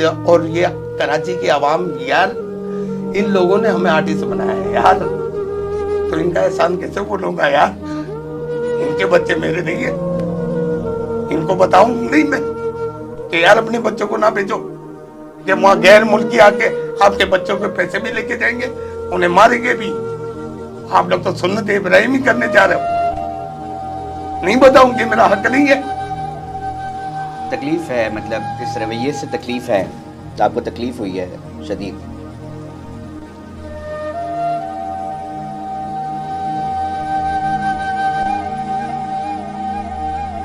और ये कराची की आवाम यार, इन लोगों ने हमें आर्टिस्ट बनाया है यार, तो इनका एहसान कैसे बोलूंगा यार। इनके बच्चे मेरे नहीं है, इनको बताऊं नहीं मैं कि यार अपने बच्चों को ना भेजो, कि वहां गैर मुल्की आके आपके बच्चों के पैसे भी लेके जाएंगे, उन्हें मारेंगे भी। आप लोग तो सुन्नत इब्राहिमी करने जा रहे हो। नहीं बताऊंगी, मेरा हक नहीं है। तकलीफ है, मतलब इस रवैये से तकलीफ है, तो आपको तकलीफ हुई है शदीद।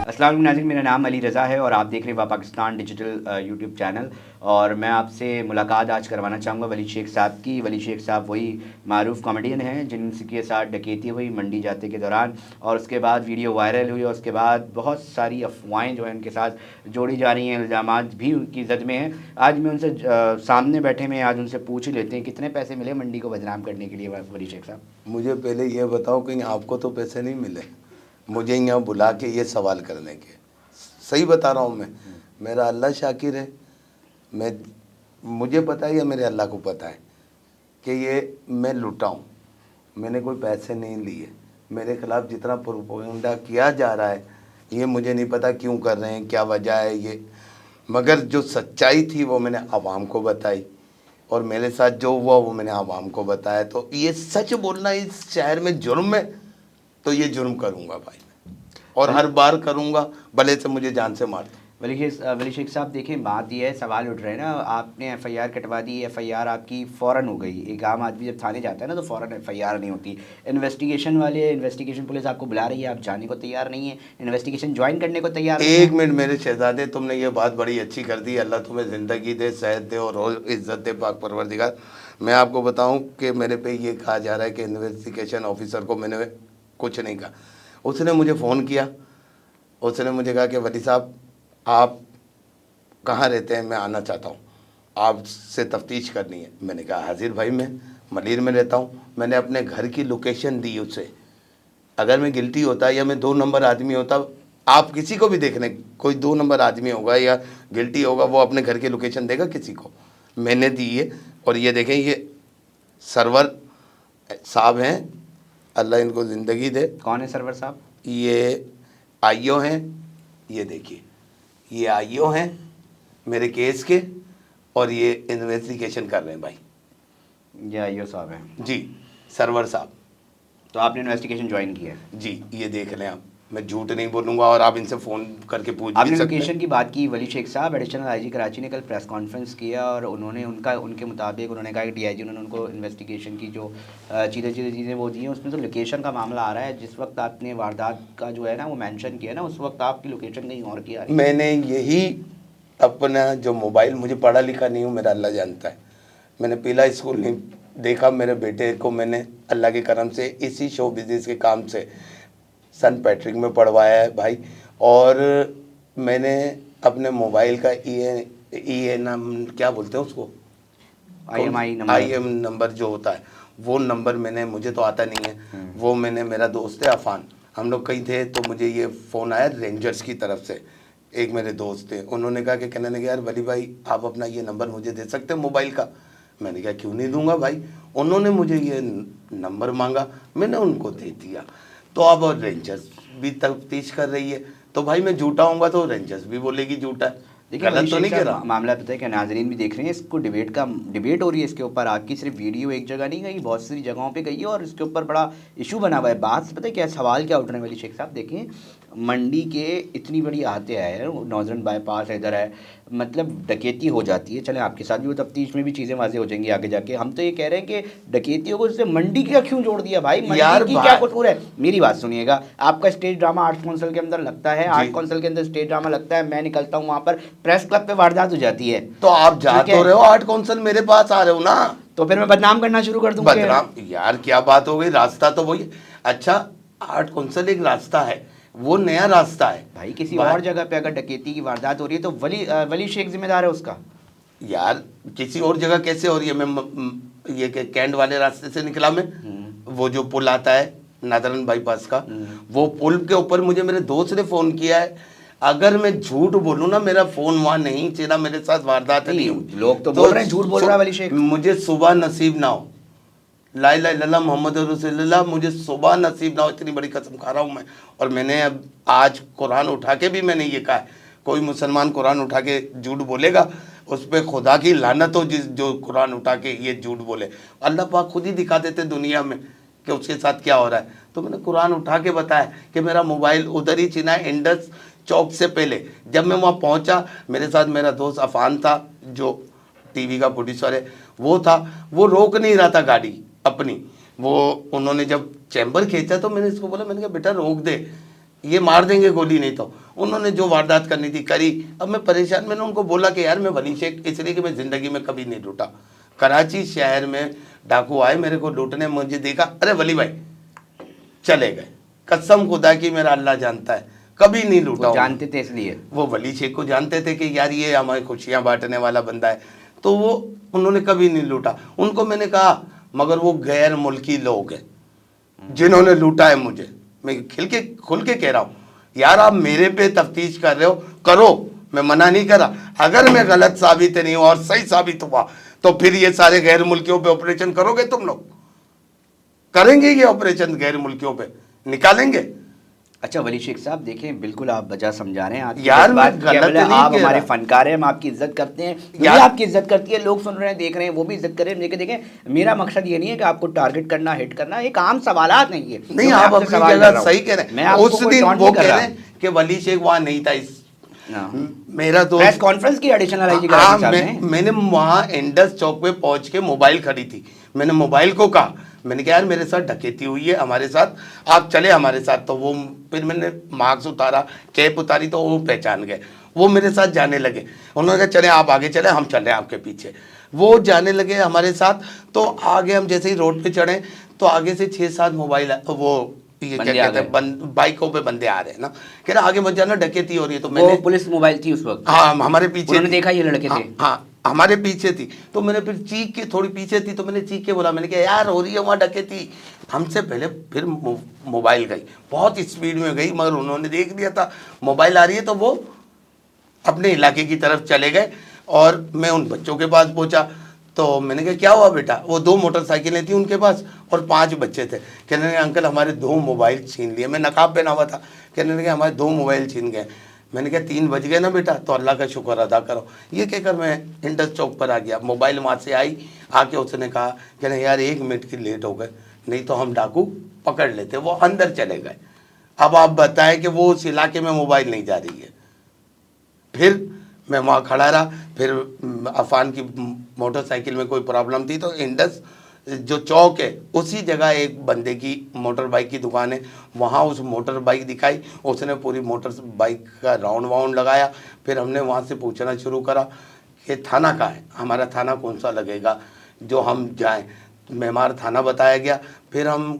अस्सलाम वालेकुम नाज़रीन, मेरा नाम अली रज़ा है और आप देख रहे हैं पाकिस्तान डिजिटल यूट्यूब चैनल। और मैं आपसे मुलाकात आज करवाना चाहूँगा वली शेख साहब की। वली शेख साहब वही मारूफ कॉमेडियन हैं जिनके साथ डकैती हुई मंडी जाते के दौरान, और उसके बाद वीडियो वायरल हुई, और उसके बाद बहुत सारी अफवाहें जो है उनके साथ जोड़ी जा रही हैं, इल्ज़ामात भी उनकी जद में हैं। आज मैं उनसे सामने बैठे में आज उनसे पूछ ही लेते हैं कितने पैसे मिले मंडी को बदनाम करने के लिए वली शेख साहब। मुझे पहले ये बताओ कि आपको तो पैसे नहीं मिले मुझे यहाँ बुला के ये सवाल करने के। सही बता रहा हूँ मैं, मेरा अल्लाह शाकिर है। मुझे पता है या मेरे अल्लाह को पता है कि ये मैं लुटा हूँ, मैंने कोई पैसे नहीं लिए। मेरे खिलाफ़ जितना प्रोपेगेंडा किया जा रहा है ये मुझे नहीं पता क्यों कर रहे हैं, क्या वजह है ये, मगर जो सच्चाई थी वो मैंने आवाम को बताई, और मेरे साथ जो हुआ वो मैंने आवाम को बताया। तो ये सच बोलना इस शहर में जुर्म है, तो ये जुर्म करूँगा भाई, और हर बार करूँगा, भले से मुझे जान से मार दो। वली शेख साहब देखें, बात यह है, सवाल उठ रहे हैं ना, आपने एफआईआर कटवा दी, एफआईआर आपकी फ़ौरन हो गई। एक आम आदमी जब थाने जाता है ना तो फ़ौरन एफआईआर नहीं होती। इन्वेस्टिगेशन पुलिस आपको बुला रही है, आप जाने को तैयार नहीं है, इन्वेस्टिगेशन ज्वाइन करने को तैयार नहीं है। एक मिनट मेरे शहजादे, तुमने ये बात बड़ी अच्छी कर दी। अल्लाह तुम्हें ज़िंदगी दे, सेहत दे और रोज़ इज़्ज़त दे पाक परवरदिगार। मैं आपको बताऊं कि मेरे पे ये कहा जा रहा है कि इन्वेस्टिगेशन ऑफिसर को मैंने कुछ नहीं कहा। उसने मुझे फ़ोन किया, उसने मुझे कहा कि वली साहब आप कहाँ रहते हैं, मैं आना चाहता हूँ, आपसे तफ्तीश करनी है। मैंने कहा हाजिर भाई, मैं मलिर में रहता हूँ। मैंने अपने घर की लोकेशन दी उसे। अगर मैं गिल्टी होता या मैं 2 नंबर आदमी होता, आप किसी को भी देखने, कोई 2 नंबर आदमी होगा या गिल्टी होगा, वो अपने घर की लोकेशन देगा किसी को? मैंने दी है। और ये देखें, ये सरवर साहब हैं, अल्लाह इनको ज़िंदगी दे। कौन है सरवर साहब? ये आईओ हैं, ये देखिए, ये आईओ हैं मेरे केस के, और ये इन्वेस्टिगेशन कर रहे हैं भाई। ये आईओ साहब हैं जी, सरवर साहब। तो आपने इन्वेस्टिगेशन ज्वाइन किया है? जी, ये देख लें आप, मैं झूठ नहीं बोलूँगा, और आप इनसे फ़ोन करके पूछ भी आपने सकते हैं। लोकेशन की बात की। वली शेख साहब, एडिशनल आईजी कराची ने कल प्रेस कॉन्फ्रेंस किया और उन्होंने उनके मुताबिक उन्होंने कहा कि डीआईजी उन्होंने उनको इन्वेस्टिगेशन की जो चीज़ें वो दी हैं, उसमें तो लोकेशन का मामला आ रहा है। जिस वक्त आपने वारदात का जो है ना वो मेंशन किया ना, उस वक्त आपकी लोकेशन कहीं और की आ रही है। मैंने यही अपना जो मोबाइल, मुझे पढ़ा लिखा नहीं हूँ, मेरा अल्लाह जानता है, मैंने पहला स्कूल नहीं देखा। मेरे बेटे को मैंने अल्लाह के करम से इसी शो बिजनेस के काम से सन पैट्रिक में पढ़वाया है भाई। और मैंने अपने मोबाइल का ई नाम क्या बोलते हैं उसको, IM नंबर जो होता है, वो नंबर मैंने, मुझे तो आता नहीं है, वो मैंने, मेरा दोस्त है अफान, हम लोग कहीं थे तो मुझे ये फ़ोन आया रेंजर्स की तरफ से। एक मेरे दोस्त थे, उन्होंने कहा कि कहने लगे यार वली भाई आप अपना ये नंबर मुझे दे सकते हैं मोबाइल का? मैंने कहा क्यों नहीं दूंगा भाई। उन्होंने मुझे ये नंबर मांगा, मैंने उनको दे दिया। तो अब रेंजर्स भी तफ्तीश कर रही है, तो भाई मैं झूठा हूँगा तो रेंजर्स भी बोलेगी झूठा है। देखिए गलत तो नहीं कह रहा। मामला पता है क्या, नाजरीन भी देख रहे हैं इसको, डिबेट हो रही है इसके ऊपर। आपकी सिर्फ वीडियो एक जगह नहीं गई, बहुत सारी जगहों पे गई है और इसके ऊपर बड़ा इशू बना हुआ है। बात पता है क्या, सवाल क्या उठने वाली शेख साहब, देखें मंडी के इतनी बड़ी आहते है, नॉर्दर्न बाईपास इधर है, मतलब डकैती हो जाती है। चलें आपके साथ भी वो तफ्तीश में भी चीज़ें वाज़ेह हो जाएंगी आगे जाके। हम तो ये कह रहे हैं कि डकैतियों को उससे मंडी का क्यों जोड़ दिया भाई, मंडी की क्या कसूर है? मेरी बात सुनिएगा, आपका स्टेज ड्रामा आर्ट्स काउंसिल के अंदर लगता है, आर्ट काउंसिल के अंदर स्टेज ड्रामा लगता है, मैं निकलता हूँ वहाँ पर, प्रेस क्लब पे वारदात हो जाती है, तो आप जा तो रहे हो आर्ट काउंसिल, मेरे पास आ रहे हो ना, तो फिर मैं बदनाम करना शुरू कर दूंगा। बदनाम यार क्या बात हो गई, रास्ता तो वही। अच्छा, आर्ट काउंसिल एक रास्ता है, वो नया रास्ता है भाई। किसी और जगह पे अगर डकैती की वारदात हो रही है तो वली शेख जिम्मेदार है उसका। यार किसी और जगह कैसे हो रही है? मैं ये कैंट वाले रास्ते से निकला मैं, वो जो पुल आता है नादरन बाईपास का, वो पुल के ऊपर मुझे मेरे दोस्त ने फ़ोन किया है, अगर मैं झूठ बोलूं ना, मेरा फोन वहां नहीं चला, मेरे साथ वारदात नहीं हुई। लोग तो बोल रहे हैं झूठ बोल रहा है वली शेख। मुझे सुबह नसीब ना हो, ला इलाहा इल्लल्लाह मोहम्मद रसूलुल्लाह, मुझे सुबह नसीब ना हो, इतनी बड़ी कसम खा रहा हूँ मैं। और मैंने अब आज कुरान उठा के भी मैंने ये कहा है, कोई मुसलमान कुरान उठा के झूठ बोलेगा, उस पर खुदा की लानत हो जिस जो कुरान उठा के ये झूठ बोले। अल्लाह पाक खुद ही दिखा देते दुनिया में कि उसके साथ क्या हो रहा है। तो मैंने कुरान उठा के बताया कि मेरा मोबाइल उधर ही छिना है, इंडस चौक से पहले। जब मैं वहाँ पहुँचा, मेरे साथ मेरा दोस्त अफान था जो टीवी का प्रोड्यूसर है, वो था, वो रोक नहीं रहा था गाड़ी अपनी। वो उन्होंने जब चैम्बर खींचा तो मैंने इसको बोला, मैंने कहा बेटा रोक दे, ये मार देंगे गोली नहीं तो। उन्होंने जो वारदात करनी थी करी। अब मैं परेशान, मैंने उनको बोला कि यार मैं वली शेख इसलिए कि मैं ज़िंदगी में कभी नहीं लूटा। कराची शहर में डाकू आए मेरे को लूटने, मुझे देखा, अरे वली भाई, चले गए। कसम खुदा की मेरा अल्लाह जानता है, कभी नहीं लूटा। जानते थे इसलिए, वो वली शेख को जानते थे कि यार ये हमारी खुशियाँ बांटने वाला बंदा है, तो वो उन्होंने कभी नहीं लूटा। उनको मैंने कहा मगर वो गैर मुल्की लोग हैं जिन्होंने लूटा है मुझे। मैं खुल के कह रहा हूँ, यार आप मेरे पे तफ्तीश कर रहे हो, करो, मैं मना नहीं कर रहा। अगर मैं गलत साबित नहीं हुआ और सही साबित हुआ तो फिर ये सारे गैर मुल्कियों पे ऑपरेशन करोगे तुम लोग? करेंगे ये ऑपरेशन गैर मुल्कियों पे, निकालेंगे। अच्छा वली शेख साहब देखें, बिल्कुल आप वजह समझा रहे हैं। आपकी यार बात मैं किया, गलत बोले नहीं आप कह हमारे रहा। फनकार हैं, हम आपकी इज्जत करते हैं, यार यार आपकी इज्जत करती है, लोग सुन रहे हैं, देख रहे हैं, वो भी इज्जत करें। लेकिन देखें, मेरा मकसद ये नहीं है कि आपको टारगेट करना, हिट करना, एक आम सवालात नहीं है। नहीं, जो मैं आप आपसे अपनी सवाल कर जगह रहा हूं। सही कह रहे मैं हैं। आपको उस कोई दिन टॉन्ट वो नहीं कर कह रहा। रहे हैं कि वली शेख वहां नहीं था। इस हाँ। मेरा प्रेस दोस्त कॉन्फ्रेंस की एडिशनल आईजी हाँ, कराची साहब ने। मैंने वहाँ इंडस चौक पे पहुँच के मोबाइल खड़ी थी, मैंने मोबाइल को कहा, मैंने कहा यार मेरे साथ डकैती हुई है, हमारे साथ आप चले हमारे साथ। तो वो फिर मैंने मास्क उतारा, कैप उतारी, तो वो पहचान गए, वो मेरे साथ जाने लगे। उन्होंने कहा चले आप आगे चले, हम चल रहे हैं आपके पीछे। वो जाने लगे हमारे साथ। तो आगे हम जैसे ही रोड पे चढ़े तो आगे से 6-7 मोबाइल वो ये क्या बंदे आ कहते हैं बाइकों पे बंदे आ रहे हैं ना, कह रहे आगे मत जाना डकैती हो रही है। तो वो मैंने पुलिस मोबाइल थी उस वक्त, हाँ हमारे पीछे उन्होंने थी। देखा ये लड़के हाँ, थे। हाँ हमारे पीछे थी। तो मैंने फिर चीख के, थोड़ी पीछे थी तो मैंने चीख के बोला, मैंने कहा यार हो रही है वहाँ डकैती। हमसे पहले फिर मोबाइल गई, बहुत स्पीड में गई, मगर उन्होंने देख लिया था मोबाइल आ रही है तो वो अपने इलाके की तरफ चले गए। और मैं उन बच्चों के पास पहुंचा तो मैंने कहा क्या हुआ बेटा? वो 2 मोटरसाइकिलें थी उनके पास और 5 बच्चे थे। कहने लगे अंकल हमारे 2 मोबाइल छीन लिए। मैं नकाब पहना हुआ था। कहने लगे हमारे 2 मोबाइल छीन गए। मैंने कहा 3 बज गए ना बेटा, तो अल्लाह का शुक्र अदा करो। ये कहकर मैं इंडस चौक पर आ गया। मोबाइल वहाँ से आई, आके उसने कहा कहने यार 1 मिनट की लेट हो गए, नहीं तो हम डाकू पकड़ लेते। वो अंदर चले गए। अब आप बताएं कि वो उस इलाके में मोबाइल नहीं जा रही है। फिर मैं वहाँ खड़ा रहा। फिर अफान की मोटरसाइकिल में कोई प्रॉब्लम थी तो इंडस जो चौक है उसी जगह एक बंदे की मोटर बाइक की दुकान है, वहाँ उस मोटर बाइक दिखाई। उसने पूरी मोटर बाइक का राउंड वाउंड लगाया। फिर हमने वहाँ से पूछना शुरू करा कि थाना कहाँ है, हमारा थाना कौन सा लगेगा जो हम जाएं। मेमार थाना बताया गया। फिर हम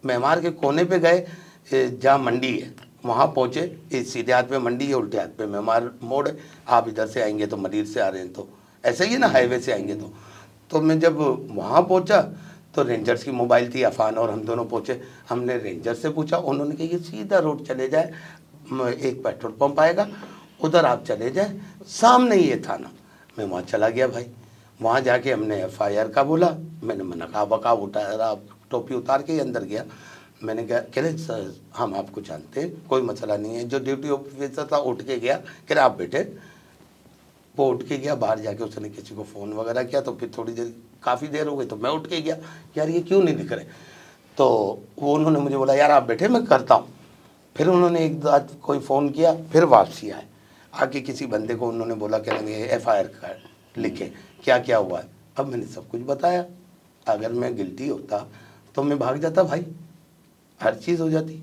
मेमार के कोने पे गए जहाँ मंडी है, वहाँ पहुँचे। इस सीधे हाथ पे मंडी है, उल्टे हाथ पे मेमार मोड़ है। आप इधर से आएंगे तो मरीर से आ रहे हैं तो ऐसे ही है ना, हाईवे से आएंगे तो मैं जब वहाँ पहुँचा तो रेंजर्स की मोबाइल थी। अफान और हम दोनों पहुँचे। हमने रेंजर से पूछा, उन्होंने कहा ये सीधा रोड चले जाए, एक पेट्रोल पंप आएगा, उधर आप चले जाए, सामने ही ये थाना। मैं वहाँ चला गया भाई। वहाँ जाके हमने FIR का बोला। मैंने नकाब वकाब उतारा, टोपी उतार के ही अंदर गया। मैंने कहा कह रहे सर हम आपको जानते हैं, कोई मसला नहीं है। जो ड्यूटी ऑफिसर था उठ के गया, कह रहे आप बैठे। वो उठ के गया, बाहर जाके उसने किसी को फ़ोन वगैरह किया। तो फिर थोड़ी देर, काफ़ी देर हो गई तो मैं उठ के गया, यार ये क्यों नहीं दिख रहे। तो वो उन्होंने मुझे बोला यार आप बैठे मैं करता हूँ। फिर उन्होंने एक बार कोई फ़ोन किया, फिर वापसी आए। आके किसी बंदे को उन्होंने बोला कि FIR का लिखे, क्या क्या हुआ है। अब मैंने सब कुछ बताया। अगर मैं गिल्टी होता तो मैं भाग जाता भाई, हर चीज़ हो जाती।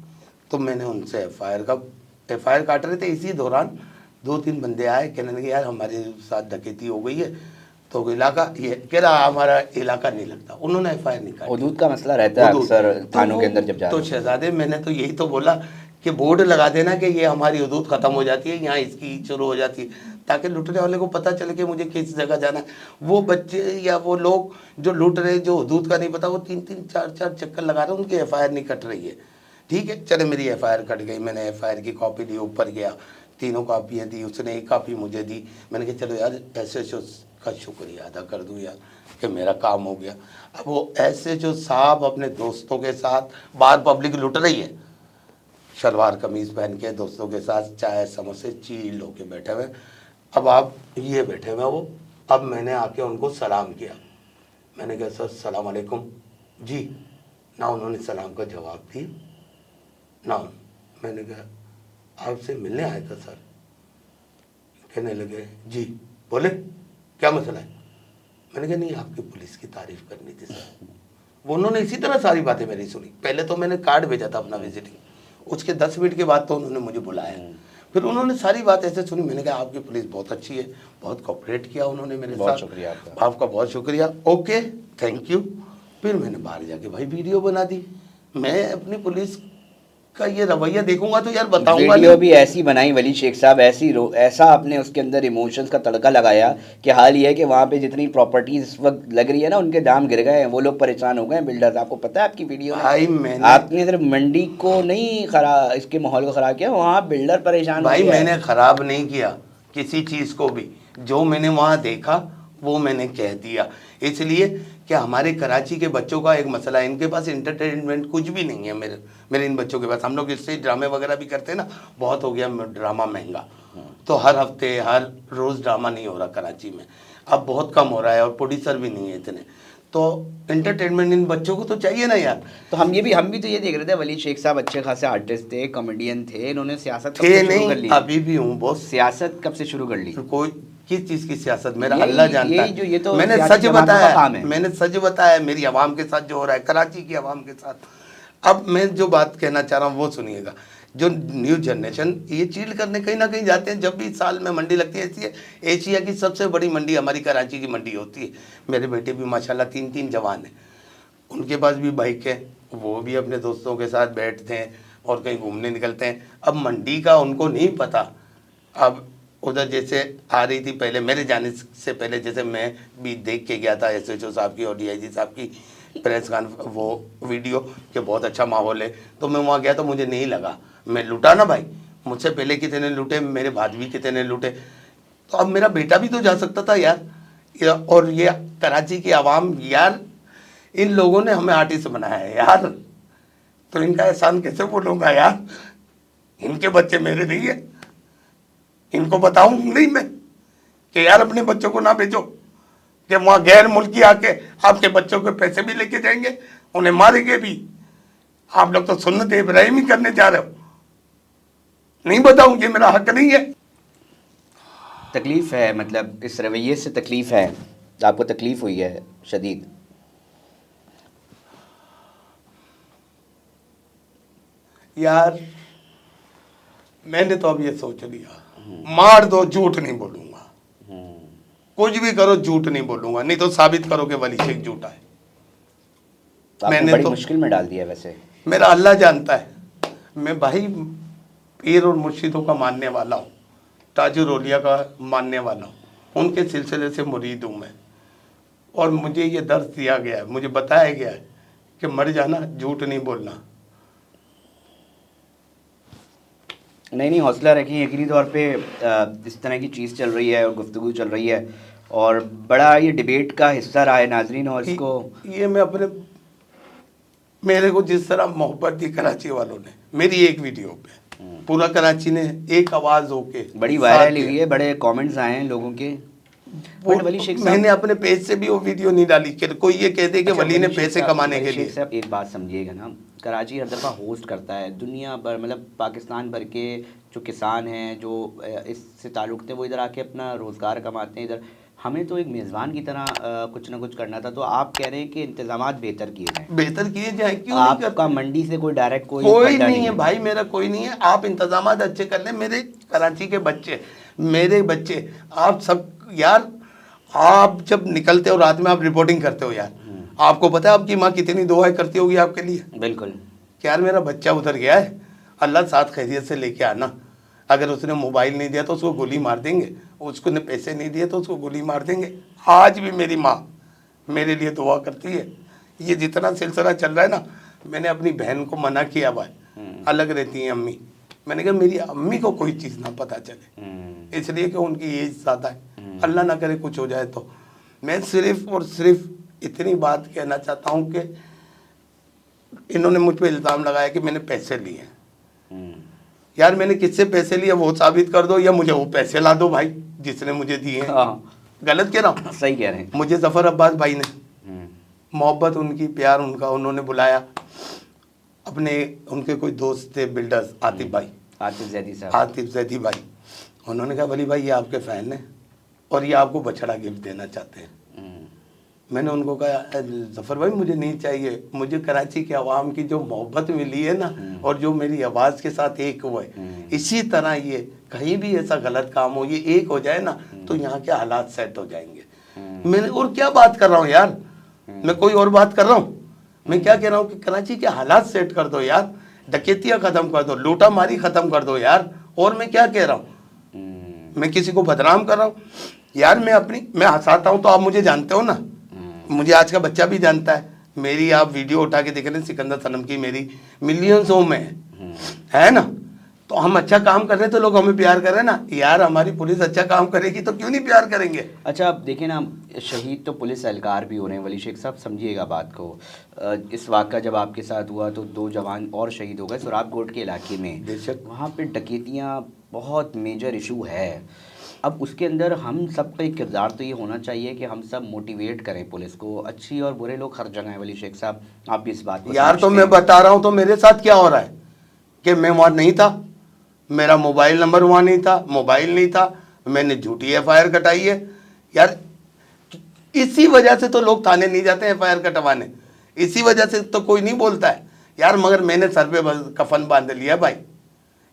तो मैंने उनसे FIR काट रहे थे, इसी दौरान 2-3 बंदे आए, कहने लगे यार हमारे साथ डकैती हो गई है। तो इलाका ये कह रहा हमारा इलाका नहीं लगता। उन्होंने FIR नहीं काटी। हदूद का मसला रहता है अक्सर थानों के अंदर जब जा तो शहजादे मैंने तो यही तो बोला कि बोर्ड लगा देना कि ये हमारी हदूद ख़त्म हो जाती है, यहाँ इसकी शुरू हो जाती है, ताकि लूटने वाले को पता चले कि मुझे किस जगह जाना है। वो बच्चे या वो लोग जो लूट रहे, जो हदूद का नहीं पता, वो 3-3 4-4 चक्कर लगा रहे हैं, उनकी FIR नहीं कट रही है। ठीक है, चले मेरी FIR कट गई। मैंने FIR की कॉपी ली, ऊपर गया, तीनों कापियाँ दी, उसने एक कापी मुझे दी। मैंने कहा चलो यार एसएचओ का शुक्रिया अदा कर दूँ यार कि मेरा काम हो गया। अब वो एसएचओ साहब अपने दोस्तों के साथ बाहर पब्लिक लुट रही है, शलवार कमीज पहन के दोस्तों के साथ चाय समोसे चील होके बैठे हुए। अब आप ये बैठे हुए वो, अब मैंने आके उनको सलाम किया। मैंने कहा सर सलाम अलैकुम जी ना, उन्होंने सलाम का जवाब दिया ना। मैंने कहा आपसे मिलने आया था सर। कहने लगे जी बोले क्या मसला है। मैंने कहा नहीं आपकी पुलिस की तारीफ करनी थी सर। वो उन्होंने इसी तरह सारी बातें मेरी सुनी। पहले तो मैंने कार्ड भेजा था अपना विजिटिंग, उसके 10 मिनट के बाद तो उन्होंने मुझे बुलाया, फिर उन्होंने सारी बात ऐसे सुनी। मैंने कहा आपकी पुलिस बहुत अच्छी है, बहुत कोऑपरेट किया उन्होंने मेरे साथ, बहुत शुक्रिया आपका बहुत शुक्रिया, ओके थैंक यू। फिर मैंने बाहर जाके भाई वीडियो बना दी। मैं अपनी पुलिस का ये रवैया देखूंगा तो यार बताऊंगा वीडियो नहीं। भी ऐसी बनाई वली शेख साहब, ऐसा आपने उसके अंदर इमोशंस का तड़का लगाया कि हाल ये है कि वहाँ पे जितनी प्रॉपर्टीज इस वक्त लग रही है ना उनके दाम गिर गए हैं, वो लोग परेशान हो गए हैं बिल्डर्स। आपको पता है आपकी वीडियो में भाई मैंने आपने सिर्फ मंडी को नहीं खराब, इसके माहौल को खराब किया, वहाँ बिल्डर परेशान हो भाई गया है। मैंने खराब नहीं किया किसी चीज़ को भी, जो मैंने वहाँ देखा वो मैंने कह दिया। इसलिए कि हमारे कराची के बच्चों का एक मसला है, इनके पास इंटरटेनमेंट कुछ भी नहीं है। मेरे इन बच्चों के पास, हम लोग इससे ड्रामे वगैरह भी करते हैं ना, बहुत हो गया ड्रामा महंगा, तो हर हफ्ते हर रोज़ ड्रामा नहीं हो रहा कराची में, अब बहुत कम हो रहा है और प्रोड्यूसर भी नहीं है इतने, तो इंटरटेनमेंट इन बच्चों को तो चाहिए ना यार। तो हम भी तो ये देख रहे थे, वली शेख साहब अच्छे खासे आर्टिस्ट थे, कॉमेडियन थे, इन्होंने सियासत कब थे से शुरू कर नहीं, ली? अभी भी हूँ बॉस। सियासत कब से शुरू कर ली? कोई किस चीज़ की सियासत, मेरा यही- अल्लाह जानता यही जो ये तो है। मैंने सियासी सच जमातों का बताया, काम है। मैंने सच बताया मेरी आवाम के साथ जो हो रहा है, कराची की आवाम के साथ। अब मैं जो बात कहना चाह रहा हूँ वो सुनिएगा। जो न्यू जनरेशन ये चील करने कहीं ना कहीं जाते हैं, जब भी साल में मंडी लगती है, ऐसी एशिया की सबसे बड़ी मंडी हमारी कराची की मंडी होती है। मेरे बेटे भी माशाल्लाह 3 जवान हैं, उनके पास भी बाइक है, वो भी अपने दोस्तों के साथ बैठते हैं और कहीं घूमने निकलते हैं। अब मंडी का उनको नहीं पता। अब उधर जैसे आ रही थी पहले, मेरे जाने से पहले जैसे मैं भी देख के गया था एसएचओ साहब की और डीआईजी साहब की प्रेस वो वीडियो कि बहुत अच्छा माहौल है, तो मैं वहाँ गया तो मुझे नहीं लगा मैं लूटा ना भाई। मुझसे पहले कितने लूटे, मेरे भाई भी कितने लूटे, तो अब मेरा बेटा भी तो जा सकता था यार। और ये कराची की आवाम यार, इन लोगों ने हमें आर्टिस्ट बनाया है यार, तो इनका एहसान कैसे बोलूँगा यार। इनके बच्चे मेरे नहीं है, इनको बताऊं नहीं मैं कि यार अपने बच्चों को ना भेजो, कि वहाँ गैर मुल्की आके आपके बच्चों के पैसे भी लेके जाएंगे, उन्हें मारेंगे भी। आप लोग तो सुन्नत इब्राहिमी करने जा रहे हो। नहीं बताऊं, ये मेरा हक नहीं है। तकलीफ है, मतलब इस रवैये से तकलीफ है, आपको तकलीफ हुई है शदीद? यार मैंने तो अब ये सोच लिया, मार दो झूठ नहीं बोलूंगा, कुछ भी करो झूठ नहीं बोलूंगा, नहीं तो साबित करो कि वली शेख झूठा है। तो आपने मैंने बड़ी तो मुश्किल में डाल दिया वैसे। मेरा अल्लाह जानता है, मैं भाई पीर और मुर्शिदों का मानने वाला हूँ, ताजुर औलिया का मानने वाला हूँ, उनके सिलसिले से मुरीद हूँ मैं। और मुझे ये दर्द दिया गया है, मुझे बताया गया है कि मर जाना, झूठ नहीं बोलना। नहीं, हौसला रखिए। यकीनी तौर पे इस तरह की चीज़ चल रही है और गुफ्तगू चल रही है और बड़ा ये डिबेट का हिस्सा रहा है नाजरीन। और इसको ये मैं अपने, मेरे को जिस तरह मोहब्बत दी कराची वालों ने मेरी एक वीडियो पे, पूरा कराची ने एक आवाज़ होके बड़ी वायरल हुई है, बड़े कमेंट्स आए हैं लोगों के। वो वली शेख साहब, मैंने अपने पेज से भी वो वीडियो नहीं डाली कि कोई ये कह दे कि अच्छा, वली ने वली शेख पैसे साहब, कमाने वली के शेख लिए। साहब एक बात समझिएगा ना, कराची हर दफ़ा होस्ट करता है दुनिया भर, मतलब पाकिस्तान भर के जो किसान हैं जो इससे ताल्लुक़ थे वो इधर आके अपना रोज़गार कमाते हैं इधर। हमें तो एक मेज़बान की तरह कुछ ना कुछ करना था। तो आप कह रहे हैं कि इंतज़ामात बेहतर किए जाएँ, बेहतर किए जाए, क्यों नहीं करते? आपका मंडी से कोई डायरेक्ट कोई कोई नहीं है भाई, मेरा कोई नहीं है। आप इंतजामात अच्छे कर ले। मेरे कराची के बच्चे, मेरे बच्चे, आप सब यार, आप जब निकलते हो रात में, आप रिपोर्टिंग करते हो यार, आपको पता है आपकी माँ कितनी दुआएं करती होगी आपके लिए। बिल्कुल। कि यार मेरा बच्चा उधर गया है, अल्लाह साथ खैरियत से लेके आना। अगर उसने मोबाइल नहीं दिया तो उसको गोली मार देंगे, उसको ने पैसे नहीं दिए तो उसको गोली मार देंगे। आज भी मेरी माँ मेरे लिए दुआ करती है। ये जितना सिलसिला चल रहा है ना, मैंने अपनी बहन को मना किया हुआ है, अलग रहती हैं अम्मी, मैंने कहा मेरी अम्मी को कोई चीज़ ना पता चले, इसलिए कि उनकी एज ज़्यादा है, अल्लाह ना करे कुछ हो जाए तो। मैं सिर्फ और सिर्फ इतनी बात कहना चाहता हूँ कि इन्होंने मुझ पे इल्ज़ाम लगाया कि मैंने पैसे लिए। यार मैंने किससे पैसे लिए वो साबित कर दो, या मुझे वो पैसे ला दो भाई जिसने मुझे दिए हैं। गलत कह रहा हूँ? सही कह रहे हैं। मुझे जफर अब्बास भाई ने मोहब्बत उनकी, प्यार उनका, उन्होंने बुलाया अपने, उनके कोई दोस्त थे बिल्डर्स, आतिफ भाई, आतिफ जैदी साहब, आतिफ जैदी भाई। उन्होंने कहा वली भाई ये आपके फ़ैन हैं और ये आपको बछड़ा गिफ्ट देना चाहते हैं। मैंने उनको कहा जफ़र भाई मुझे नहीं चाहिए, मुझे कराची के अवाम की जो मोहब्बत मिली है ना, और जो मेरी आवाज़ के साथ एक हुआ है, इसी तरह ये कहीं भी ऐसा गलत काम हो, ये एक हो जाए ना तो यहाँ के हालात सेट हो जाएंगे। मैंने और क्या बात कर रहा हूँ यार, मैं कोई और बात कर रहा हूँ? मैं क्या कह रहा हूँ कि कराची के हालात सेट कर दो यार, डकैतियाँ ख़त्म कर दो, लूटा मारी ख़त्म कर दो यार। और मैं क्या कह रहा हूँ? मैं किसी को बदनाम कर रहा हूँ यार? मैं हंसाता हूँ तो आप मुझे जानते हो ना, मुझे आज का बच्चा भी जानता है। मेरी आप वीडियो उठा के देख रहे हैं, सिकंदर सनम की मेरी मिलियंसों में है ना। तो हम अच्छा काम कर रहे हैं तो लोग हमें प्यार कर रहे हैं ना यार। हमारी पुलिस अच्छा काम करेगी तो क्यों नहीं प्यार करेंगे? अच्छा आप देखिए ना, शहीद तो पुलिस एहलकार भी हो रहे हैं वली शेख साहब, समझिएगा बात को। इस वाक़ा जब आपके साथ हुआ तो 2 जवान और शहीद हो गए सुराबकोट के इलाके में। बेशक वहाँ पे डकैतियाँ बहुत मेजर इशू है। अब उसके अंदर हम सबका एक किरदार तो ये होना चाहिए कि हम सब मोटिवेट करें पुलिस को। अच्छी और बुरे लोग हर जगह हैं वली शेख साहब, आप भी इस बात को यार तो मैं बता रहा हूँ तो मेरे साथ क्या हो रहा है कि मैं वहाँ नहीं था, मेरा मोबाइल नंबर वहाँ नहीं था, मोबाइल नहीं था, मैंने झूठी एफआईआर कटाई है यार। इसी वजह से तो लोग थाने नहीं जाते एफआईआर कटवाने, इसी वजह से तो कोई नहीं बोलता है यार। मगर मैंने सर पे कफन बांध लिया भाई।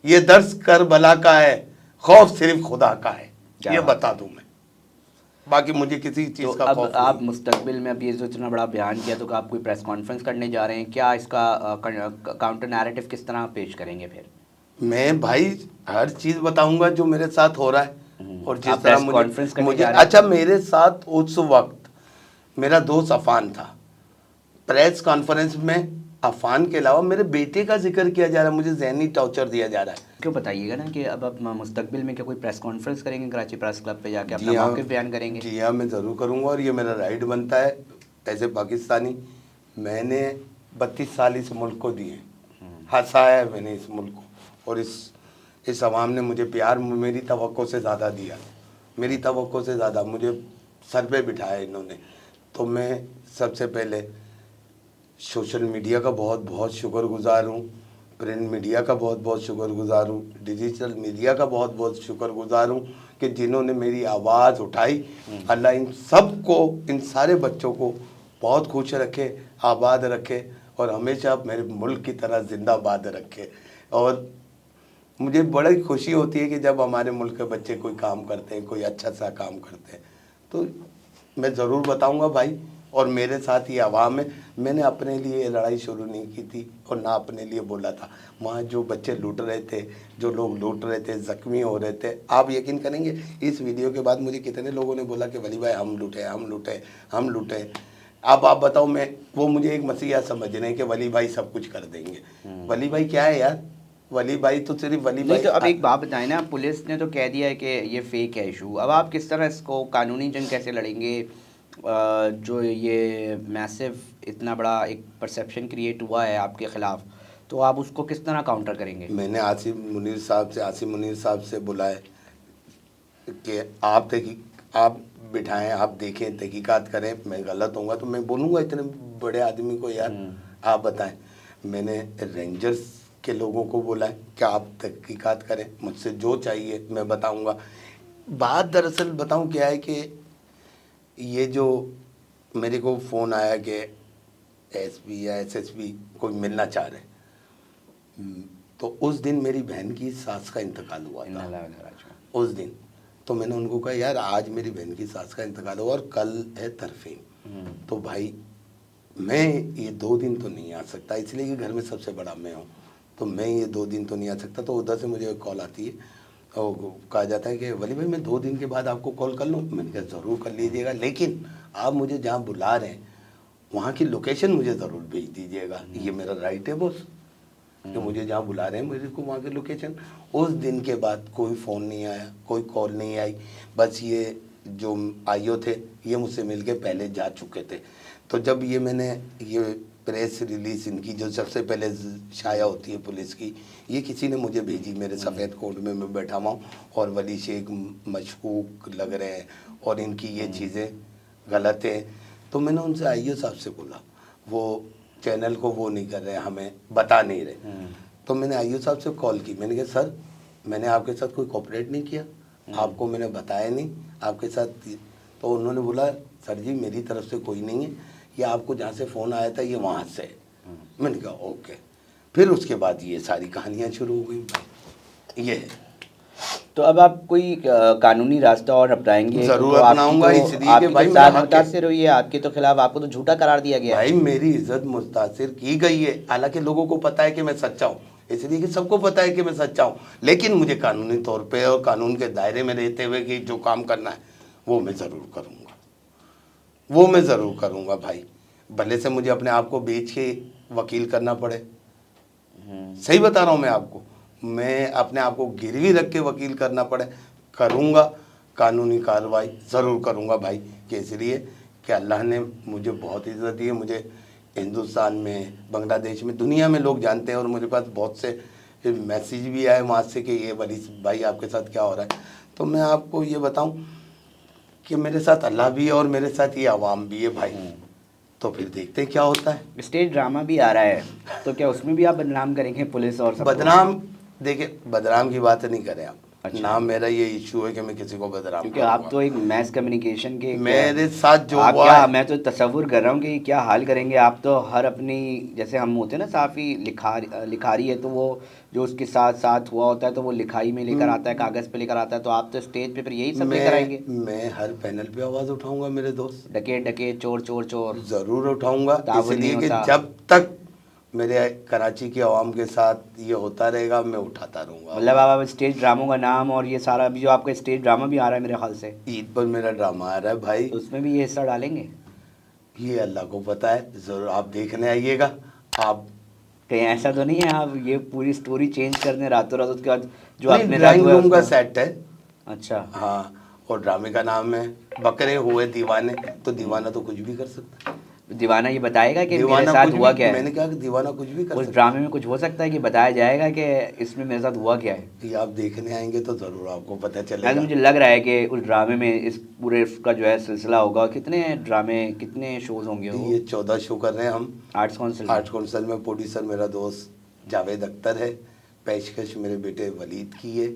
ये दर्स करबला का है, खौफ सिर्फ खुदा का है, ये बता दूं मैं, बाकी मुझे किसी चीज़ तो का अब खौफ आप नहीं। मुस्तकबिल में अब ये जो इतना बड़ा बयान किया तो आप कोई प्रेस कॉन्फ्रेंस करने जा रहे हैं क्या? इसका काउंटर नैरेटिव किस तरह पेश करेंगे फिर? मैं भाई हर चीज़ बताऊंगा जो मेरे साथ हो रहा है, और जिस तरह मुझे अच्छा मेरे साथ उस वक्त मेरा दोस्त अफान था। प्रेस कॉन्फ्रेंस में अफान के अलावा मेरे बेटे का जिक्र किया जा रहा है, मुझे ज़हनी टॉर्चर दिया जा रहा है। क्यों बताइएगा ना कि अब आप मुस्तकबिल में क्या कोई प्रेस कॉन्फ्रेंस करेंगे कराची प्रेस क्लब पे जाके जी अपना हाँ, मौक़िफ़ बयान करेंगे? जी हाँ मैं ज़रूर करूँगा, और ये मेरा राइट बनता है एज ए पाकिस्तानी। मैंने 32 साल इस मुल्क को दिए, हंसाया है मैंने इस मुल्क को, और इस अवाम ने मुझे प्यार मेरी तवक्को से ज़्यादा दिया, मेरी तवक्को से ज़्यादा मुझे सर पे बिठाया इन्होंने। तो मैं सबसे पहले सोशल मीडिया का बहुत बहुत शुक्रगुज़ार हूँ, प्रिंट मीडिया का बहुत बहुत शुक्रगुज़ार हूँ, डिजिटल मीडिया का बहुत बहुत शुक्रगुज़ार हूँ कि जिन्होंने मेरी आवाज़ उठाई। अल्लाह इन सब को, इन सारे बच्चों को बहुत खुश रखे, आबाद रखे, और हमेशा मेरे मुल्क की तरह जिंदाबाद रखे। और मुझे बड़ी खुशी होती है कि जब हमारे मुल्क के बच्चे कोई काम करते हैं, कोई अच्छा सा काम करते हैं, तो मैं ज़रूर बताऊंगा भाई। और मेरे साथ ही आवाम है, मैंने अपने लिए लड़ाई शुरू नहीं की थी और ना अपने लिए बोला था। वहाँ जो बच्चे लूट रहे थे, जो लोग लूट रहे थे, ज़ख्मी हो रहे थे, आप यकीन करेंगे इस वीडियो के बाद मुझे कितने लोगों ने बोला कि वली भाई हम लूटे, हम लूटे, हम लूटे। अब आप बताओ, मैं वो मुझे एक मसीहा समझ रहे हैं कि वली भाई सब कुछ कर देंगे। वली भाई क्या है यार? वली भाई तो सिर्फ वली भाई। तो अब एक बात बताएं ना, पुलिस ने तो कह दिया है कि ये फेक है इशू, अब आप किस तरह इसको कानूनी जंग कैसे लड़ेंगे? जो ये मैसिव इतना बड़ा एक परसेप्शन क्रिएट हुआ है आपके ख़िलाफ़, तो आप उसको किस तरह काउंटर करेंगे? मैंने आसिम मुनीर साहब से बोला है कि आप बिठाएं, आप देखें, तहकीकात करें, मैं गलत होऊंगा तो मैं बोलूँगा इतने बड़े आदमी को यार आप बताएं। मैंने रेंजर्स के लोगों को बोला है कि आप तहकीकात करें, मुझसे जो चाहिए मैं बताऊंगा। बात दरअसल बताऊं क्या है कि ये जो मेरे को फ़ोन आया कि एसपी या एसएसपी कोई मिलना चाह रहे, तो उस दिन मेरी बहन की सास का इंतकाल हुआ था उस दिन। तो मैंने उनको कहा यार आज मेरी बहन की सास का इंतकाल हुआ और कल है तरफीन, तो भाई मैं ये 2 दिन तो नहीं आ सकता, इसलिए कि घर में सबसे बड़ा मैं हूँ, तो मैं ये 2 दिन तो नहीं आ सकता। तो उधर से मुझे कॉल आती है और कहा जाता है कि वली भाई मैं 2 दिन के बाद आपको कॉल कर लूँ। मैंने कहा ज़रूर कर लीजिएगा, लेकिन आप मुझे जहाँ बुला रहे हैं वहाँ की लोकेशन मुझे ज़रूर भेज दीजिएगा। ये मेरा राइट है बॉस, कि मुझे जहाँ बुला रहे हैं मेरे को वहाँ की लोकेशन। उस दिन के बाद कोई फ़ोन नहीं आया, कोई कॉल नहीं आई। बस ये जो आईओ थे ये मुझसे मिलके पहले जा चुके थे। तो जब ये मैंने ये प्रेस रिलीज इनकी जो सबसे पहले शाया होती है पुलिस की, ये किसी ने मुझे भेजी मेरे सफ़ेद कोट में मैं बैठा हुआ हूँ और वली शेख मशकूक लग रहे हैं और इनकी ये चीज़ें गलत है। तो मैंने उनसे आईओ साहब से बोला, वो चैनल को वो नहीं कर रहे, हमें बता नहीं रहे। तो मैंने आईओ साहब से कॉल की, मैंने कहा सर मैंने आपके साथ कोई कोऑपरेट नहीं किया, आपको मैंने बताया नहीं आपके साथ। तो उन्होंने बोला सर जी मेरी तरफ से कोई नहीं है, ये आपको जहाँ से फ़ोन आया था ये वहाँ से है। मैंने कहा ओके। फिर उसके बाद ये सारी कहानियाँ शुरू हो गई। ये है। तो अब आप कोई कानूनी रास्ता और अपनाएंगे? जरूर तो अपनाऊंगा, आपकी तो, इसलिए कि आपकी भाई तो मेरा साथ हक है। मुतासिर हुई है, आपके तो खिलाफ आपको तो झूठा करार दिया गया है। भाई मेरी इज्जत मुतासिर की गई है, हालांकि लोगों को पता है कि मैं सच्चा हूँ, इसलिए कि सबको पता है कि मैं सच्चा हूँ, लेकिन मुझे कानूनी तौर पे और कानून के दायरे में रहते हुए कि जो काम करना है वो मैं ज़रूर करूँगा, वो मैं ज़रूर करूँगा भाई। भले से मुझे अपने आप को बेच के वकील करना पड़े, सही बता रहा हूँ मैं आपको, मैं अपने आप को गिरवी रख के वकील करना पड़े, करूँगा, कानूनी कार्रवाई ज़रूर करूँगा भाई। कि इसलिए कि अल्लाह ने मुझे बहुत इज़्ज़त दी है, मुझे हिंदुस्तान में, बांग्लादेश में, दुनिया में लोग जानते हैं और मेरे पास बहुत से मैसेज भी आए वहाँ से कि ये वली भाई आपके साथ क्या हो रहा है। तो मैं आपको ये बताऊँ कि मेरे साथ अल्लाह भी है और मेरे साथ ये आवाम भी है भाई। तो फिर देखते हैं क्या होता है। स्टेज ड्रामा भी आ रहा है, तो क्या उसमें भी आप बदनाम करेंगे पुलिस और सबको? बदनाम, देखिए बदनाम की बात नहीं करें आप। अच्छा। ना मेरा ये इशू है कि मैं किसी को बदनाम क्योंकि आप तो एक मैस कम्युनिकेशन के मेरे साथ जो आप हुआ क्या, है, मैं तो तसव्वुर कर रहा हूँ कि क्या हाल करेंगे आप तो। हर अपनी, जैसे हम होते हैं ना साफ़ी लिखारी है, तो वो जो उसके साथ साथ हुआ होता है तो वो लिखाई में लेकर आता है, कागज़ पे लेकर आता है, तो आप तो स्टेज पे फिर यही सब लेकर आएंगे। मैं हर पैनल पे आवाज़ उठाऊंगा मेरे दोस्त, डकेत डकेत, चोर चोर चोर। ज़रूर उठाऊंगा। ताबुल नहीं इसलिए कि होता। जब तक मेरे कराची की आवाम के साथ ये होता रहेगा मैं उठाता रहूँगा। मतलब आप स्टेज ड्रामों का नाम और ये सारा, अभी जो आपका स्टेज ड्रामा भी आ रहा है मेरे ख्याल से, ईद पर मेरा ड्रामा आ रहा है भाई, तो उसमें भी ये हिस्सा डालेंगे? ये अल्लाह को पता है, ज़रूर आप देखने आइएगा। आप कहीं ऐसा तो नहीं है आप ये पूरी स्टोरी चेंज कर दें रातों रात, उसके बाद जो नहीं, अपने साथ ड्राइंग हुआ है रूम का उसको? सेट है। अच्छा। हाँ, और ड्रामे का नाम है बकरे हुए दीवाने। तो दीवाना तो कुछ भी कर सकता है। दीवाना ये बताएगा कि मेरे दीवाना साथ कुछ हुआ भी, क्या है? मैंने कहा कि दीवाना कुछ भी कर उस सकता ड्रामे में कुछ हो सकता है कि बताया जाएगा कि इसमें मेरे साथ हुआ क्या है? है। ये आप देखने आएंगे तो ज़रूर आपको पता यार चलेगा। मुझे लग रहा है कि उस ड्रामे में इस पूरे का जो है सिलसिला होगा। कितने ड्रामे, कितने शोज होंगे वो? ये 14 शो कर रहे हैं हम आर्ट्स काउंसिल में। आर्ट काउंसिल में। प्रोड्यूसर मेरा दोस्त जावेद अख्तर है, पेशकश मेरे बेटे वलीद की है,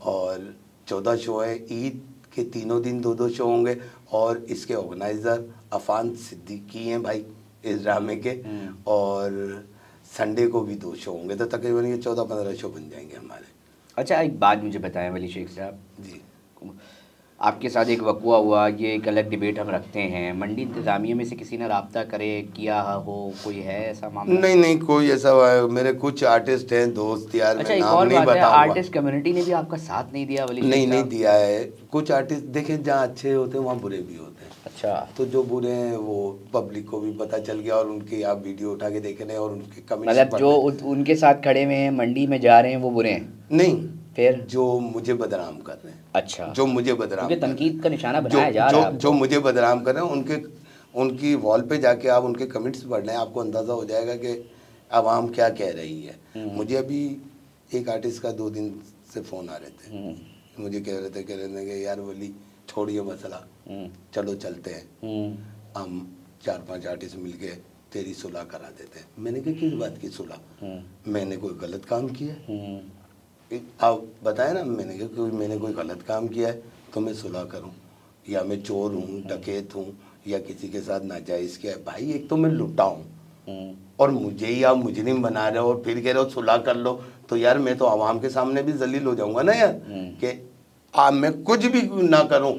और 14 शो है। ईद के तीनों दिन 2-2 शो होंगे, और इसके ऑर्गेनाइज़र अफान सिद्दीकी हैं भाई इस ड्रामे के, और संडे को भी 2 शो होंगे। तो तकरीबन ये 14-15 शो बन जाएंगे हमारे। अच्छा, एक बात मुझे बताएं वली शेख साहब, जी, आपके साथ एक वक़ुआ हुआ, ये एक अलग डिबेट हम रखते हैं, मंडी इंतज़ामिया में से किसी ने रब्ता करे किया हो, कोई है ऐसा मामला? नहीं नहीं, कोई ऐसा मेरे कुछ आर्टिस्ट हैं दोस्त यार, अच्छा, मैं एक नाम और नहीं बात है, बताऊंगा। आर्टिस्ट कम्युनिटी ने भी आपका साथ नहीं दिया वली शेख नहीं नहीं साहब? दिया है। कुछ आर्टिस्ट देखें जहाँ अच्छे होते हैं वहाँ बुरे भी होते हैं। अच्छा। तो जो बुरे हैं वो पब्लिक को भी पता चल गया, और उनकी आप वीडियो उठा के देख रहे हैं और उनके कमेंट्स मतलब पढ़ जो रहे हैं। उनके साथ खड़े हुए हैं, मंडी में जा रहे हैं, वो बुरे हैं? नहीं, फिर जो मुझे बदनाम कर रहे हैं। अच्छा, जो मुझे बदनाम क्योंकि कर रहे हैं, तनकीद का निशाना जो बनाया जा रहा है जो जो आपको। मुझे बदनाम कर रहे हैं, उनके उनकी वॉल पे जाके आप उनके कमेंट्स पढ़ लें, आपको अंदाज़ा हो जाएगा कि आवाम क्या कह रही है। मुझे अभी एक आर्टिस्ट का 2 दिन से फ़ोन आ रहे थे, मुझे कह रहे थे कि यार वली छोड़िए मसला, चलो चलते हैं, हम 4-5 आर्टिस्ट मिलके तेरी सुलह करा देते हैं। मैंने कहा किस बात की सुलह? मैंने कोई गलत काम किया है? आप बताएं ना। मैंने कहा मैंने कोई गलत काम किया है तो मैं सुलह करूं, या मैं चोर हूं, डकैत हूं, या किसी के साथ नाजायज़ किया है? भाई एक तो मैं लुटा हूं, और मुझे ही आप मुजरिम बना रहे हो और फिर कह रहे हो सुलह कर लो। तो यार मैं तो आवाम के सामने भी जलील हो जाऊंगा ना यार, कि मैं कुछ भी ना करूं,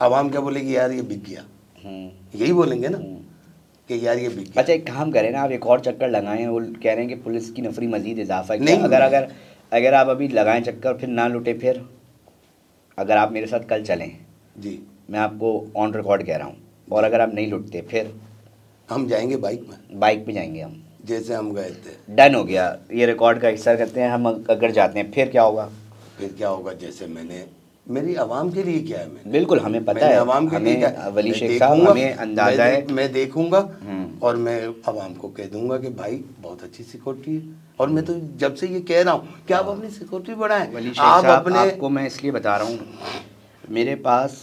आवाम क्या बोलेगी? यार ये बिक गया, यही बोलेंगे ना कि यार ये बिक गया। अच्छा, एक काम करें ना, आप एक और चक्कर लगाएं। वो कह रहे हैं कि पुलिस की नफरी मजीद इजाफा किया। नहीं, अगर अगर अगर आप अभी लगाएं चक्कर, फिर ना लुटे, फिर अगर आप मेरे साथ कल चलें, जी, मैं आपको ऑन रिकॉर्ड कह रहा हूँ, और अगर आप नहीं लुटते फिर हम जाएंगे बाइक में। बाइक पे जाएंगे हम। जैसे हम गए थे। डन हो गया, ये रिकॉर्ड का हिस्सा करते हैं हम, अगर जाते हैं फिर क्या होगा? फिर क्या होगा, जैसे मैंने, मेरी आवाम के लिए क्या है, मैंने बिल्कुल हमें पता मैंने है, आवाम के लिए क्या हमें वली मैं शेख साहब देखूंगा, हमें अंदाजा है। मैं देखूंगा और मैं आवाम को कह दूंगा कि भाई बहुत अच्छी सिक्योरिटी है। और मैं तो जब से ये कह रहा हूँ कि आप अपनी सिक्योरिटी बढ़ाएं। वली शेख आप साहब अपने आपको मैं इसलिए बता रहा हूँ, मेरे पास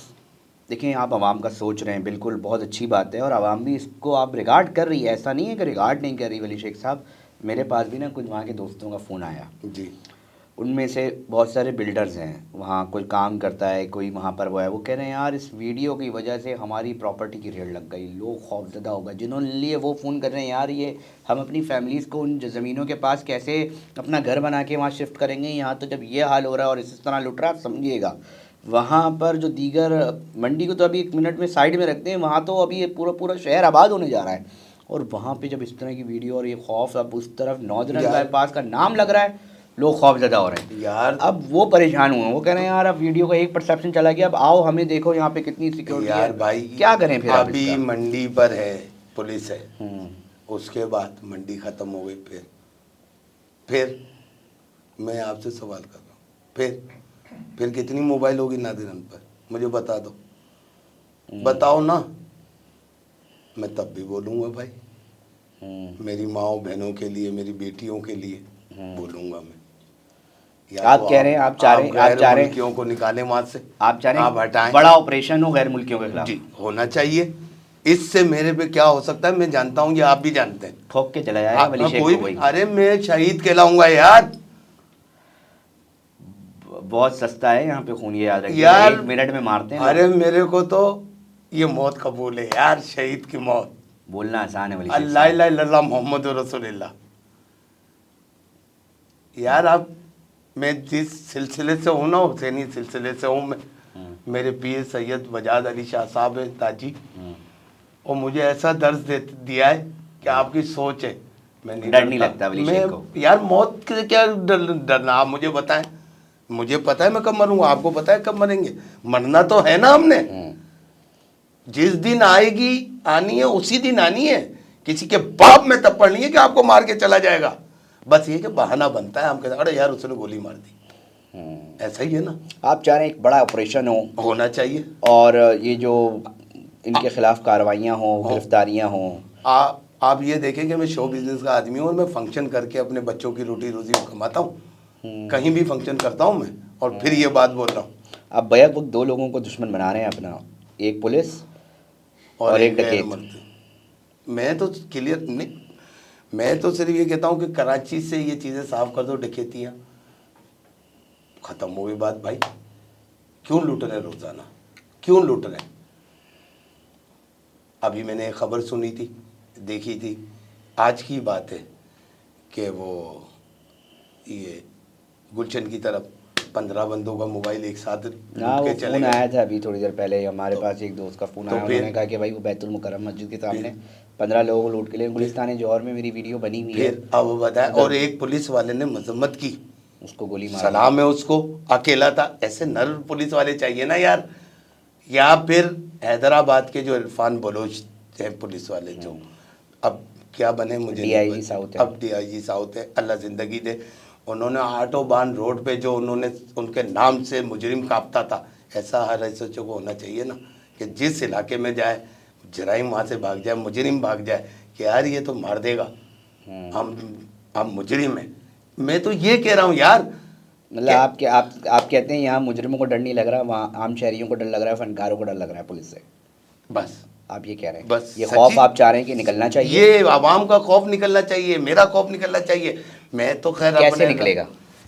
देखिए आप आवाम का सोच रहे हैं, बिल्कुल बहुत अच्छी बात है, और आवाम भी इसको आप रिगार्ड कर रही है, ऐसा नहीं है कि रिगार्ड नहीं कर रही वली शेख साहब। मेरे पास भी ना कुछ वहाँ के दोस्तों का फ़ोन आया, जी उनमें से बहुत सारे बिल्डर्स हैं वहाँ, कोई काम करता है, कोई वहाँ पर वो है, वो कह रहे हैं यार इस वीडियो की वजह से हमारी प्रॉपर्टी की रेड लग गई, लोग खौफजदा हो गए। जिन्होंने लिए वो फ़ोन कर रहे हैं यार ये हम अपनी फैमिलीज़ को उन ज़मीनों के पास कैसे अपना घर बना के वहाँ शिफ्ट करेंगे, यहाँ तो जब ये हाल हो रहा है और इस तरह लुट रहा है, आप समझिएगा। वहाँ पर जो दीगर मंडी को तो अभी 1 मिनट में साइड में रखते हैं, वहाँ तो अभी ये पूरा पूरा शहर आबाद होने जा रहा है, और वहाँ पे जब इस तरह की वीडियो और ये खौफ, अब उस तरफ नौजरन यार, बाईपास का नाम लग रहा है, लोग खौफजदा हो रहे हैं यार अब वो परेशान हुए हैं, वो कह रहे हैं यार अब वीडियो का एक परसेप्शन चला गया, अब आओ हमें देखो यहाँ पे कितनी सिक्योरिटी है। यार भाई, क्या करें फिर आप अभी इसका? मंडी पर है, पुलिस है, हम्म, उसके बाद मंडी खत्म हो गई, फिर मैं आपसे सवाल कर रहा हूँ, फिर कितनी मोबाइल होगी नादिरन पर, मुझे बता दो, बताओ ना। मैं तब भी बोलूँगा भाई, मेरी माओ बहनों के लिए, मेरी बेटियों के लिए बोलूँगा मैं। या आप तो कह रहे हैं, आप चाह रहे हैं, आप गैर चाह रहे हैं, मुल्कियों को निकालें वहाँ से, आप चाह रहे आप हैं हटाएं। बड़ा ऑपरेशन हो गैर मुल्कियों के खिलाफ? जी होना चाहिए। इससे मेरे पे क्या हो सकता है मैं जानता हूँ, ये आप भी जानते हैं। ठोक के चला जाएगा वली शेख कोई को भी, वही। अरे मैं शहीद कहलाऊंगा यार। बहुत सस्ता है यहाँ पे खून, ये याद रखिए, यार 1 मिनट में मारते हैं अरे लोग। मेरे को तो ये मौत कबूल है यार, शहीद की मौत। बोलना आसान है वली शेख अल्लाह साहब। इला इल्लल्लाह मोहम्मद रसूलुल्लाह। यार अब मैं जिस सिलसिले से हूँ ना, हुसैनी सिलसिले से हूँ मैं, मेरे पीर सैयद वजाद अली शाह साहब है ताजी, और मुझे ऐसा दर्ज दिया है कि आपकी सोच है, मैं नहीं डर नहीं डरता। लगता वली शेख को? यार मौत से क्या डरना, आप मुझे बताएं। मुझे पता है मैं कब मरूंगा, आपको पता है कब मरेंगे, मरना तो है ना हमने। जिस दिन आएगी आनी है उसी दिन आनी है, किसी के बाप में तब पड़नी है कि आपको मार के चला जाएगा। बस ये कि बहाना बनता है, हम कहते हैं अरे यार उसने गोली मार दी, ऐसा ही है ना। आप चाह रहे हैं एक बड़ा ऑपरेशन हो, होना चाहिए, और ये जो इनके खिलाफ कार्रवाइयाँ हों, गिरफ्तारियाँ हों। आप ये देखें कि मैं शो बिजनेस का आदमी हूँ और मैं फंक्शन करके अपने बच्चों की रोटी रोजी कमाता हूँ, कहीं भी फंक्शन करता हूँ मैं, और फिर ये बात बोल रहा हूँ। आप बैक वक्त 2 लोगों को दुश्मन बना रहे हैं अपना, एक पुलिस और एक डकैत। मैं तो क्लियर नहीं, मैं तो सिर्फ ये कहता हूँ कि कराची से ये चीज़ें साफ कर दो, डकैतियाँ खत्म हो गई बात भाई। क्यों लूट रहे रोजाना, क्यों लूट रहे? अभी मैंने एक खबर सुनी थी, देखी थी, आज की बात है कि वो ये गुलशन की तरफ 15 बंदों का मोबाइल एक साथ लूट के चले फ़ोन गए। आया था अभी थोड़ी देर पहले हमारे पास एक दोस्त का फ़ोन तो आया, फिर- उन्होंने कहा कि भाई वो बैतुल मुकर्रम मस्जिद के सामने 15 लोगों को लूट के लिए, गुलिस्तान जौहर में मेरी वीडियो बनी हुई है। फिर अब बताया, और एक पुलिस वाले ने मजम्मत की, उसको गोली मार सलाम है उसको, अकेला था। ऐसे नर पुलिस वाले चाहिए ना यार। या फिर हैदराबाद के जो इरफान बलोच हैं पुलिस वाले, जो अब क्या बने मुझे नहीं DIG पता। साउथ है। अब DIG साउथ है, अल्लाह ज़िंदगी दे। उन्होंने ऑटोबान रोड पे जो उन्होंने उनके नाम से मुजरिम कांपता था, ऐसा हर SHO को होना चाहिए ना, कि जिस इलाके में जाए जराइम वहाँ से भाग जाए, मुजरिम भाग जाए कि यार ये तो मार देगा, हम मुजरिम हैं। मैं तो ये कह रहा हूँ यार, मतलब आप कहते हैं यहाँ मुजरिमों को डर नहीं लग रहा, वहाँ आम शहरियों को डर लग रहा है, फनकारों को डर लग रहा है पुलिस से, बस आप ये कह रहे हैं? बस ये सच्ची- खौफ आप चाह रहे हैं कि निकलना चाहिए? ये आवाम का खौफ निकलना चाहिए, मेरा खौफ निकलना चाहिए। मैं तो खैर कैसे अपने निकलेगा?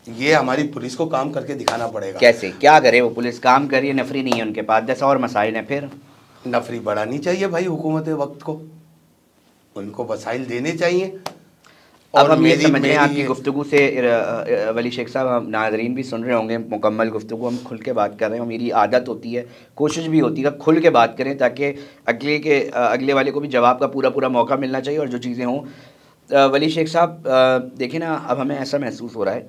ये हमारी पुलिस को काम करके दिखाना पड़ेगा। कैसे, क्या करे वो पुलिस? काम कर रही है, नफरी नहीं है उनके पास, 10 और मसाइल हैं। फिर नफरी बढ़ानी चाहिए भाई हुकूमत वक्त को, उनको वसाइल देने चाहिए। अब हम ये समझ रहे हैं मेरी आपकी गुफ्तगू से, वली शेख साहब, हम नाजरीन भी सुन रहे होंगे, मुकम्मल गुफ्तगू हम खुल के बात कर रहे हैं, और मेरी आदत होती है, कोशिश भी होती है कि खुल के बात करें, ताकि अगले वाले को भी जवाब का पूरा पूरा मौका मिलना चाहिए, और जो चीज़ें हों। वली शेख साहब देखिए ना, अब हमें ऐसा महसूस हो रहा है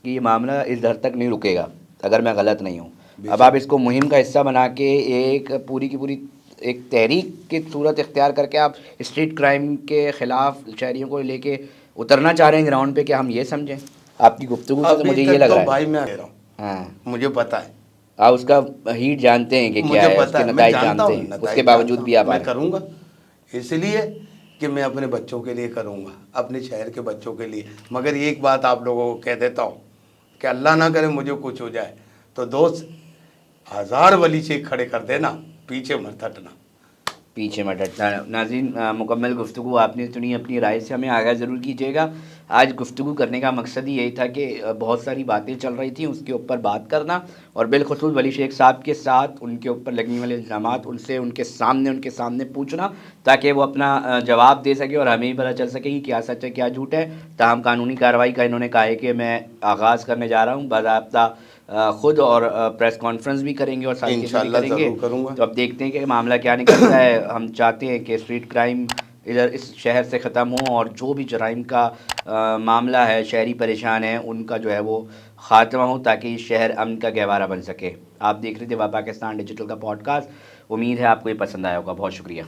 कि ये मामला इस दर तक नहीं रुकेगा, अगर मैं गलत नहीं हूँ। अब आप इसको मुहिम का हिस्सा बना के एक पूरी की पूरी एक तहरीक की सूरत इख्तियार करके आप स्ट्रीट क्राइम के ख़िलाफ़ शहरियों को लेके उतरना चाह रहे हैं ग्राउंड पे, कि हम ये समझें आपकी गुफ्तगू से? तो अभी मुझे ये तक लग तो रहा है। भाई मैं कह रहा हूँ, हाँ, मुझे पता है, आप उसका हीट जानते हैं कि क्या मुझे है, पता उसके है, मैं नताइज जानता जानते हूँ, हैं, नताइज उसके बावजूद जानता भी हूँ, आप आ मैं रहे हैं। करूँगा इसलिए कि मैं अपने बच्चों के लिए करूँगा, अपने शहर के बच्चों के लिए। मगर एक बात आप लोगों को कह देता हूँ कि अल्लाह ना करे मुझे कुछ हो जाए तो दोस्त 1000 वली से खड़े कर देना, पीछे मत हटना। पीछे मत हटना। नाज़रीन, मुकम्मल गुफ्तगू आपने सुनी, अपनी राय से हमें आगाह ज़रूर कीजिएगा। आज गुफ्तगू करने का मकसद ही यही था कि बहुत सारी बातें चल रही थी, उसके ऊपर बात करना, और बिलखुसूस वली शेख साहब के साथ उनके ऊपर लगने वाले इल्ज़ामात उनसे उनके सामने पूछना, ताकि वो अपना जवाब दे सके और हमें भी पता चल सके कि क्या सच है क्या झूठ है। ताहम कानूनी कार्रवाई का इन्होंने कहा है कि मैं आगाज़ करने जा रहा हूँ, बाज़ाब्ता ख़ुद, और प्रेस कॉन्फ्रेंस भी करेंगे और सारी चीज़ें भी इंशाल्लाह करेंगे। ज़रूर करूँगा। तो अब देखते हैं कि मामला क्या निकलता है। हम चाहते हैं कि स्ट्रीट क्राइम इधर इस शहर से ख़त्म हो, और जो भी जराइम का मामला है, शहरी परेशान हैं, उनका जो है वो ख़ात्मा हो, ताकि शहर अमन का गहवारा बन सके। आप देख रहे थे वह पाकिस्तान डिजिटल का पॉडकास्ट। उम्मीद है आपको ये पसंद आया होगा। बहुत शुक्रिया।